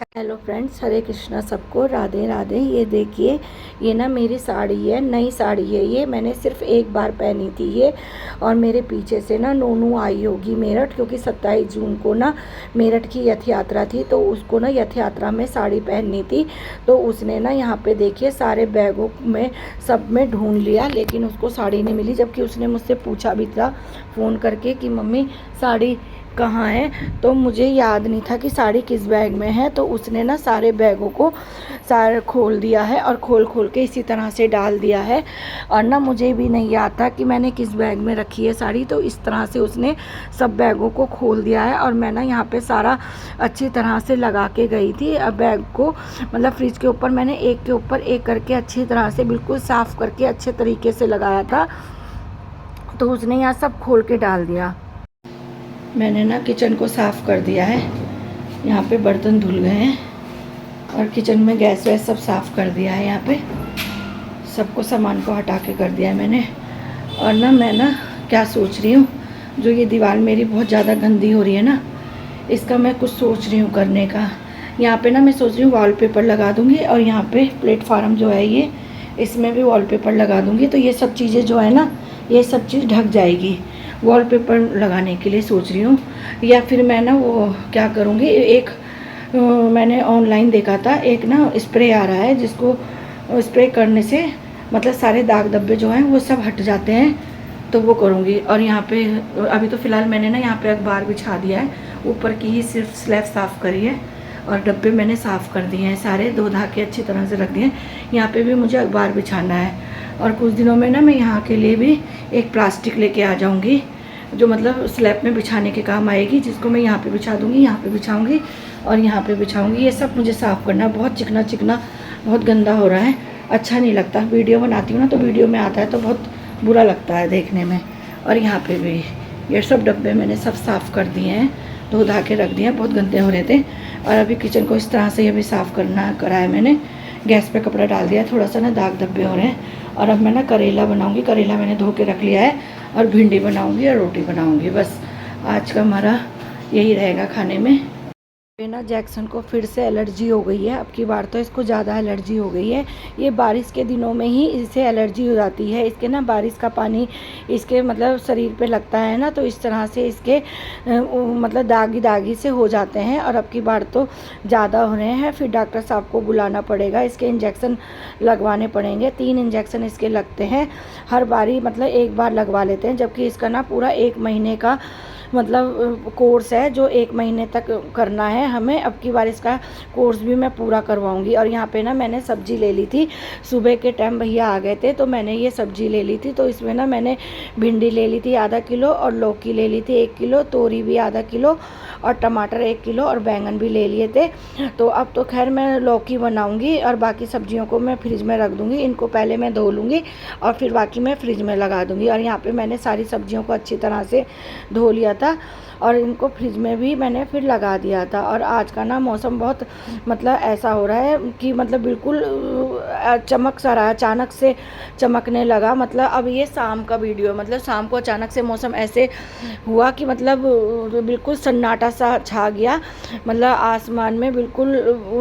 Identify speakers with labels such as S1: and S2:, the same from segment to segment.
S1: Hello friends, हरे कृष्णा सबको, राधे राधे। ये देखिए, ये ना मेरी साड़ी है, नई साड़ी है। ये मैंने सिर्फ एक बार पहनी थी ये। और मेरे पीछे से ना नोनू आई होगी मेरठ, क्योंकि 27 जून को ना मेरठ की रथ यात्रा थी, तो उसको ना रथ यात्रा में साड़ी पहननी थी। तो उसने ना यहाँ पे देखिए सारे बैगों में सब में ढूंढ लिया, लेकिन उसको साड़ी नहीं मिली। जबकि उसने मुझसे पूछा भी था फ़ोन करके कि मम्मी साड़ी कहाँ है, तो मुझे याद नहीं था कि साड़ी किस बैग में है। तो उसने ना सारे बैगों को सारे खोल दिया है और खोल खोल के इसी तरह से डाल दिया है। और ना मुझे भी नहीं याद था कि मैंने किस बैग में रखी है साड़ी, तो इस तरह से उसने सब बैगों को खोल दिया है। और मैं ना यहाँ पे सारा अच्छी तरह से लगा के गई थी बैग को, मतलब फ्रिज के ऊपर मैंने एक के ऊपर एक करके अच्छी तरह से बिल्कुल साफ़ करके अच्छे तरीके से लगाया था। तो उसने यहाँ सब खोल के डाल दिया। मैंने ना किचन को साफ़ कर दिया है, यहाँ पे बर्तन धुल गए हैं और किचन में गैस वैस सब साफ़ कर दिया है। यहाँ पे सबको सामान को हटा के कर दिया है मैंने। और ना मैं ना क्या सोच रही हूँ, जो ये दीवार मेरी बहुत ज़्यादा गंदी हो रही है ना, इसका मैं कुछ सोच रही हूँ करने का। यहाँ पे ना मैं सोच रही हूँ वॉलपेपर लगा दूँगी, और यहाँ पे प्लेटफार्म जो है ये, इसमें भी वॉलपेपर लगा दूँगी। तो ये सब चीज़ें जो है ना, ये सब चीज़ ढक जाएगी। वॉलपेपर लगाने के लिए सोच रही हूँ। या फिर मैं ना वो क्या करूँगी, एक मैंने ऑनलाइन देखा था, एक ना स्प्रे आ रहा है जिसको स्प्रे करने से मतलब सारे दाग धब्बे जो हैं वो सब हट जाते हैं, तो वो करूँगी। और यहाँ पे अभी तो फ़िलहाल मैंने ना यहाँ पे अखबार बिछा दिया है, ऊपर की ही सिर्फ स्लैब साफ़ करी है और डब्बे मैंने साफ़ कर दिए हैं सारे, धो धा के अच्छी तरह से रख दिए हैं। यहाँ पे भी मुझे अखबार बिछाना है। और कुछ दिनों में ना मैं यहाँ के लिए भी एक प्लास्टिक लेके आ जाऊँगी, जो मतलब स्लैब में बिछाने के काम आएगी, जिसको मैं यहाँ पे बिछा दूँगी, यहाँ पे बिछाऊँगी और यहाँ पे बिछाऊँगी। ये सब मुझे साफ़ करना, बहुत चिकना चिकना बहुत गंदा हो रहा है, अच्छा नहीं लगता। वीडियो बनाती हूँ ना, तो वीडियो में आता है तो बहुत बुरा लगता है देखने में। और यहाँ पे भी ये सब डब्बे मैंने सब साफ़ कर दिए हैं, धो धा के रख दिए हैं, बहुत गंदे हो रहे थे। और अभी किचन को इस तरह से ये भी साफ़ करा है मैंने। गैस पे कपड़ा डाल दिया, थोड़ा सा ना दाग धब्बे हो रहे हैं। और अब मैं ना करेला बनाऊँगी, करेला मैंने धो के रख लिया है, और भिंडी बनाऊँगी और रोटी बनाऊँगी। बस आज का हमारा यही रहेगा खाने में। ना जैक्सन को फिर से एलर्जी हो गई है, अब की बार तो इसको ज़्यादा एलर्जी हो गई है। ये बारिश के दिनों में ही इसे एलर्जी हो जाती है। इसके ना बारिश का पानी इसके मतलब शरीर पे लगता है ना, तो इस तरह से इसके मतलब दागी दागी से हो जाते हैं। और अब की बार तो ज़्यादा हो रहे हैं, फिर डॉक्टर साहब को बुलाना पड़ेगा, इसके इंजेक्शन लगवाने पड़ेंगे। 3 इंजेक्शन इसके लगते हैं हर बारी, मतलब एक बार लगवा लेते हैं, जबकि इसका ना पूरा 1 महीने का मतलब कोर्स है, जो 1 महीने तक करना है हमें। अब की बार इसका कोर्स भी मैं पूरा करवाऊंगी। और यहाँ पे ना मैंने सब्ज़ी ले ली थी, सुबह के टाइम भैया आ गए थे, तो मैंने ये सब्ज़ी ले ली थी। तो इसमें ना मैंने भिंडी ले ली थी आधा किलो, और लौकी ले ली थी 1 किलो, तोरी भी आधा किलो, और टमाटर 1 किलो, और बैंगन भी ले लिए थे। तो अब तो खैर मैं लौकी बनाऊंगी, और बाकी सब्जियों को मैं फ्रिज में रख दूंगी। इनको पहले मैं धो लूँगी और फिर बाकी मैं फ्रिज में लगा दूंगी। और यहाँ पे मैंने सारी सब्जियों को अच्छी तरह से धो लिया था, और इनको फ्रिज में भी मैंने फिर लगा दिया था। और आज का ना मौसम बहुत मतलब ऐसा हो रहा है कि मतलब बिल्कुल चमक सा रहा है, अचानक से चमकने लगा। मतलब अब ये शाम का वीडियो, मतलब शाम को अचानक से मौसम ऐसे हुआ कि मतलब बिल्कुल सन्नाटा सा छा गया। मतलब आसमान में बिल्कुल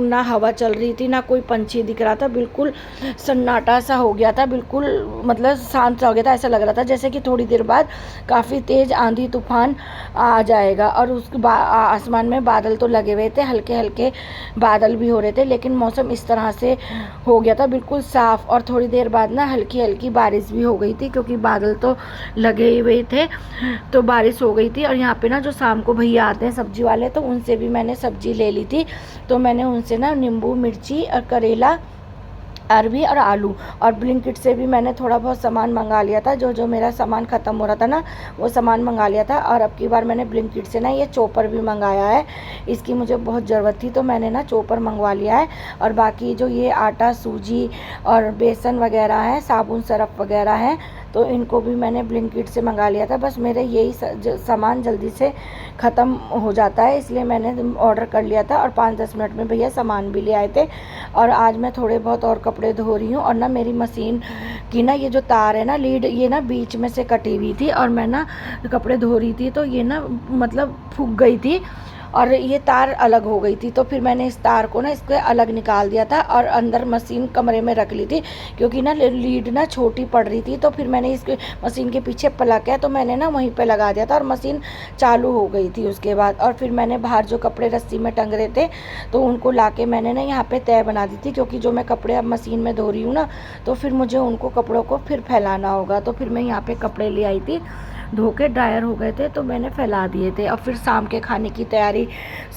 S1: ना हवा चल रही थी, ना कोई पंछी दिख रहा था, बिल्कुल सन्नाटा सा हो गया था, बिल्कुल मतलब शांत सा हो गया था। ऐसा लग रहा था जैसे कि थोड़ी देर बाद काफ़ी तेज़ आंधी तूफान आ जाएगा। और उस आसमान में बादल तो लगे हुए थे, हल्के हल्के बादल भी हो रहे थे, लेकिन मौसम इस तरह से हो गया था बिल्कुल साफ़। और थोड़ी देर बाद ना हल्की हल्की बारिश भी हो गई थी, क्योंकि बादल तो लगे ही हुए थे, तो बारिश हो गई थी। और यहाँ पे ना जो शाम को भैया आते हैं सब्जी वाले, तो उनसे भी मैंने सब्जी ले ली थी। तो मैंने उनसे ना नींबू, मिर्ची और करेला, अरबी और आलू, और ब्लिंकिट से भी मैंने थोड़ा बहुत सामान मंगा लिया था। जो जो मेरा सामान ख़त्म हो रहा था ना, वो सामान मंगा लिया था। और अब की बार मैंने ब्लिंकिट से ना ये चॉपर भी मंगाया है, इसकी मुझे बहुत ज़रूरत थी, तो मैंने ना चॉपर मंगवा लिया है। और बाकी जो ये आटा, सूजी और बेसन वगैरह है, साबुन सरफ वगैरह है, तो इनको भी मैंने ब्लिंकिट से मंगा लिया था। बस मेरे यही सामान जल्दी से ख़त्म हो जाता है, इसलिए मैंने ऑर्डर कर लिया था। और 5-10 मिनट में भैया सामान भी ले आए थे। और आज मैं थोड़े बहुत और कपड़े धो रही हूँ। और ना मेरी मशीन की ना ये जो तार है ना, लीड, ये ना बीच में से कटी हुई थी, और मैं ना कपड़े धो रही थी, तो ये ना मतलब फूक गई थी। और ये तार अलग हो गई थी। तो फिर मैंने इस तार को ना इसके अलग निकाल दिया था और अंदर मशीन कमरे में रख ली थी, क्योंकि ना लीड ना छोटी पड़ रही थी। तो फिर मैंने इसके मशीन के पीछे प्लग है तो मैंने ना वहीं पे लगा दिया था और मशीन चालू हो गई थी उसके बाद। और फिर मैंने बाहर जो कपड़े रस्सी में टंग रहे थे तो उनको ला के मैंने ना यहाँ पे तय बना दी थी, क्योंकि जो मैं कपड़े अब मशीन में धो रही हूँ ना तो फिर मुझे उनको कपड़ों को फिर फैलाना होगा। तो फिर मैं यहाँ पे कपड़े ले आई थी, धो के ड्रायर हो गए थे तो मैंने फैला दिए थे। और फिर शाम के खाने की तैयारी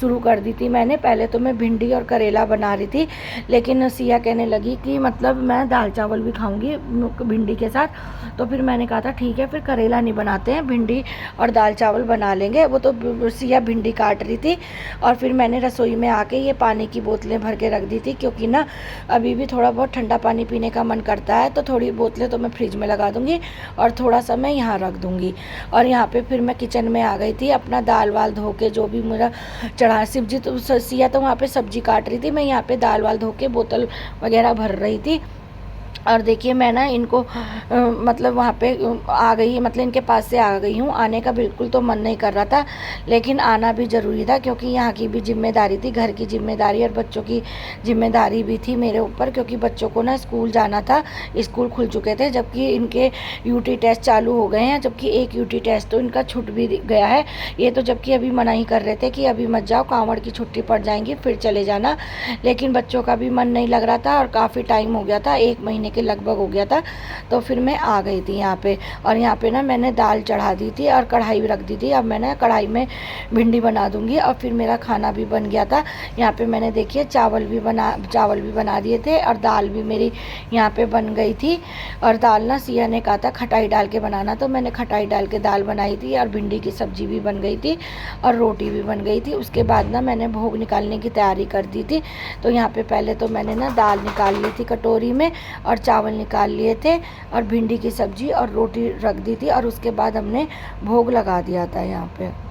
S1: शुरू कर दी थी मैंने। पहले तो मैं भिंडी और करेला बना रही थी, लेकिन सिया कहने लगी कि मतलब मैं दाल चावल भी खाऊंगी भिंडी के साथ। तो फिर मैंने कहा था ठीक है, फिर करेला नहीं बनाते हैं, भिंडी और दाल चावल बना लेंगे। वो तो सिया भिंडी काट रही थी और फिर मैंने रसोई में आके ये पानी की बोतलें भर के रख दी थी, क्योंकि ना अभी भी थोड़ा बहुत ठंडा पानी पीने का मन करता है। तो थोड़ी बोतलें तो मैं फ्रिज में लगा दूँगी और थोड़ा सा मैं यहाँ रख दूँगी। और यहाँ पे फिर मैं किचन में आ गई थी, अपना दाल वाल धो के जो भी मेरा चढ़ा सब्जी तो सिया तो वहाँ पे सब्जी काट रही थी, मैं यहाँ पे दाल वाल धो के बोतल वगैरह भर रही थी। और देखिए मैं ना इनको मतलब वहाँ पे आ गई, मतलब इनके पास से आ गई हूँ। आने का बिल्कुल तो मन नहीं कर रहा था, लेकिन आना भी ज़रूरी था, क्योंकि यहाँ की भी जिम्मेदारी थी, घर की जिम्मेदारी और बच्चों की जिम्मेदारी भी थी मेरे ऊपर, क्योंकि बच्चों को ना स्कूल जाना था। स्कूल खुल चुके थे, जबकि इनके यूटी टेस्ट चालू हो गए हैं, जबकि एक यूटी टेस्ट तो इनका छूट भी गया है। ये तो जबकि अभी मना ही कर रहे थे कि अभी मत जाओ, कांवड़ की छुट्टी पड़ जाएंगी फिर चले जाना, लेकिन बच्चों का भी मन नहीं लग रहा था और काफ़ी टाइम हो गया था, 1 महीने के लगभग हो गया था। तो फिर मैं आ गई थी यहाँ पे। और यहाँ पे ना मैंने दाल चढ़ा दी थी और कढ़ाई भी रख दी थी। अब मैंने कढ़ाई में भिंडी बना दूंगी और फिर मेरा खाना भी बन गया था। यहाँ पे मैंने देखिए चावल भी बना दिए थे और दाल भी मेरी यहाँ पे बन गई थी। और दाल ना सिया ने कहा था खटाई डाल के बनाना, तो मैंने खटाई डाल के दाल बनाई थी और भिंडी की सब्जी भी बन गई थी और रोटी भी बन गई थी। उसके बाद ना मैंने भोग निकालने की तैयारी कर दी थी। तो यहाँ पे पहले तो मैंने ना दाल निकाल ली थी कटोरी में और चावल निकाल लिए थे और भिंडी की सब्जी और रोटी रख दी थी, और उसके बाद हमने भोग लगा दिया था यहाँ पे।